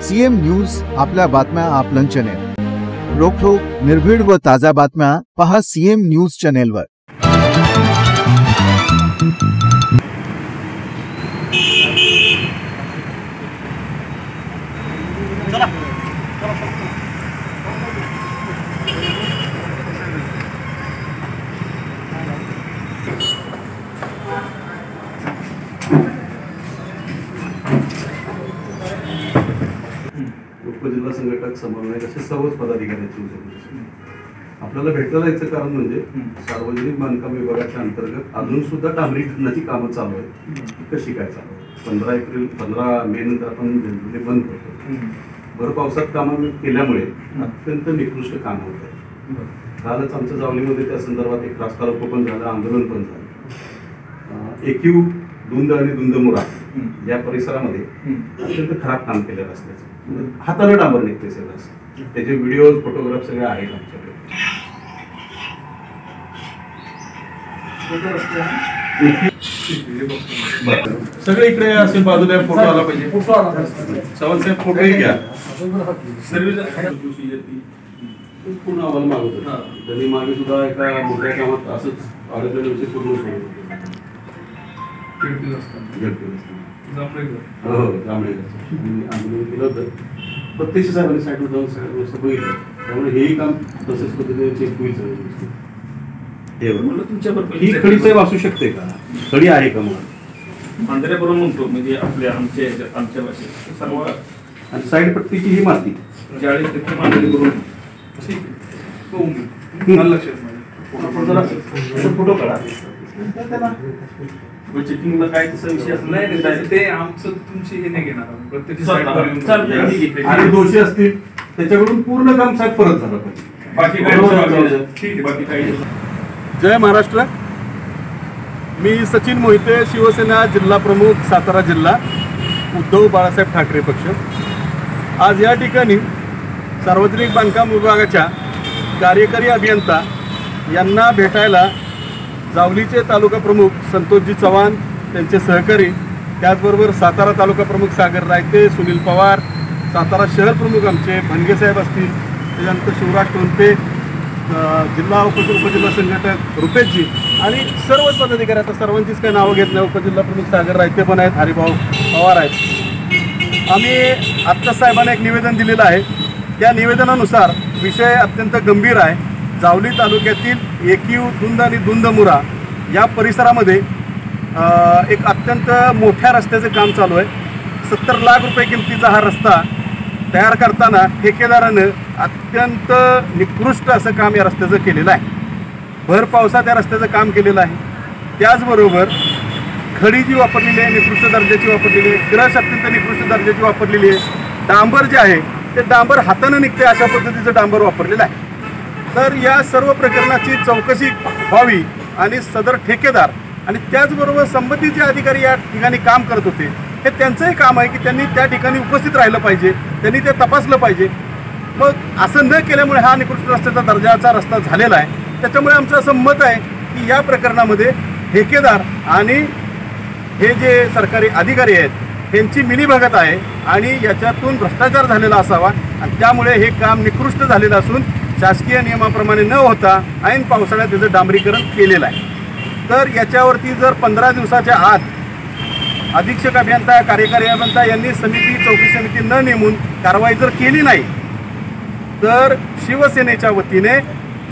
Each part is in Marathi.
सीएम न्यूज आपल्या बातम्या आपलं चॅनेल। रोखोक निर्भीड व ताजा बातम्या पहा सीएम न्यूज चॅनेलवर। उपजिल्हा संघटक समन्वयक असे सर्वच पदाधिकाऱ्यांची उद्या आपल्याला भेटायला यायचं कारण म्हणजे सार्वजनिक बांधकाम विभागाच्या अंतर्गत अजून सुद्धा डांबरीकरणाची कामं चालू आहेत। कशी काय चालू 15 मे नंतर आपण जनरली बंद करतो। भर पावसात कामं केल्यामुळे अत्यंत निकृष्ट काम होत आहे। कालच आमच्या जावलीमध्ये त्या संदर्भात एक रास्ता रोको पण झालं, आंदोलन पण झालं। एकयू दुंद आणि दुंदमुरा या परिसरामध्ये अत्यंत खराब काम केलं रस्त्याचं, हाताने डांबर निघते सगळं। त्याचे व्हिडिओ फोटोग्राफ सगळे आहेत आमच्याकडे। सगळे इकडे असे बाजूला फोटो आला पाहिजे। चव्हाण साहेब फोटो घ्या। पूर्ण अहवाल मागवतो त्यांनी मागे सुद्धा एका मोठ्या कामात असंच अडकलेलं विषय पूर्ण आंदोलन केलं होतं। प्रत्यक्ष साहेबांनी साईडवर जाऊन सगळ्या गोष्टी बघितल्या, त्यामुळे हेही काम तसंच पद्धतीने चेक होईल सगळं। ही खडी साहेब असू शकते का? खडी आहे का मग मांजऱ्याबरोबर म्हणतो म्हणजे आमच्या भाषेत सर्व आणि साईड पट्टीची ही माती 40% मांजरीबरोबर फोटो काढा। चेकिंगला काय तसा विषय असं नाही, ते आमचं तुमची हे नाही घेणार प्रत्येक आणि दोषी असतील त्याच्याकडून पूर्ण काम साहेब परत झालं पाहिजे। बाकी काय ठीक आहे, बाकी काही जय महाराष्ट्र। मी सचिन मोहिते, शिवसेना जिल्हा प्रमुख सातारा जिल्हा, उद्धव बाळासाहेब ठाकरे पक्ष। आज या ठिकाणी सार्वजनिक बांधकाम विभागाच्या कार्यकारी अभियंता यांना भेटायला जावलीचे तालुका प्रमुख संतोषजी चव्हाण, त्यांचे सहकारी, त्याचबरोबर सातारा तालुका प्रमुख सागर रायते, सुनील पवार, सातारा शहर प्रमुख आमचे भनगेसाहेब असतील, त्याच्यानंतर शिवराज टोनपे, जिल्हा उपजिल्हा संघटक रुपेशजी आणि सर्वच पदाधिकारी, आता सर्वांचीच काही नावं घेत नाही, उपजिल्हा प्रमुख सागर रायते पण आहेत, हरिभाऊ पवार आहेत। आम्ही आत्ता साहेबांना एक निवेदन दिलेलं आहे। त्या निवेदनानुसार विषय अत्यंत गंभीर आहे। जावली तालुक्यातील एकयू दुंद आणि दुंदमुरा या परिसरामध्ये एक अत्यंत मोठ्या रस्त्याचं काम चालू आहे। 70 लाख रुपये किमतीचा हा रस्ता तयार करताना ठेकेदारानं अत्यंत निकृष्ट असं काम या रस्त्याचं केलेलं आहे। भर पावसात या रस्त्याचं काम केलेलं आहे। त्याचबरोबर खडी जी वापरलेली आहे निकृष्ट दर्जाची वापरलेली आहे, क्रश अत्यंत निकृष्ट दर्जाची वापरलेली आहे। डांबर जे आहे ते डांबर हातानं निघते अशा पद्धतीचं डांबर वापरलेलं आहे। तर या सर्व प्रकरणाची चौकशी व्हावी आणि सदर ठेकेदार आणि त्याचबरोबर संबंधित जे अधिकारी या ठिकाणी काम करत होते हे त्यांचंही काम आहे की त्यांनी त्या ठिकाणी उपस्थित राहिलं पाहिजे, त्यांनी ते तपासलं पाहिजे। मग असं न केल्यामुळे हा निकृष्ट रस्त्याचा दर्जाचा रस्ता झालेला आहे। त्याच्यामुळे आमचं असं मत आहे की या प्रकरणामध्ये ठेकेदार आणि हे जे सरकारी अधिकारी आहेत यांची मिलीभगत आहे आणि याच्यातून भ्रष्टाचार झालेला असावा आणि त्यामुळे हे काम निकृष्ट झालेलं असून शासकीय नियमाप्रमाणे न होता ऐन पावसाळ्यात त्याचं डांबरीकरण केलेलं आहे। तर याच्यावरती जर 15 दिवसाच्या आत अधीक्षक अभियंता, कार्यकारी अभियंता यांनी चौकशी समिती न नेमून कारवाई जर केली नाही तर शिवसेनेच्या वतीने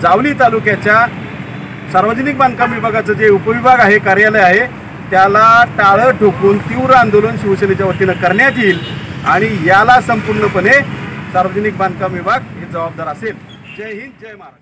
जावली तालुक्याच्या सार्वजनिक बांधकाम विभागाचं जे उपविभाग आहे, कार्यालय आहे, त्याला टाळं ठोकून तीव्र आंदोलन शिवसेनेच्या वतीनं करण्यात येईल आणि याला संपूर्णपणे सार्वजनिक बांधकाम विभाग हे जबाबदार असेल। जय हिंद, जय महाराष्ट्र।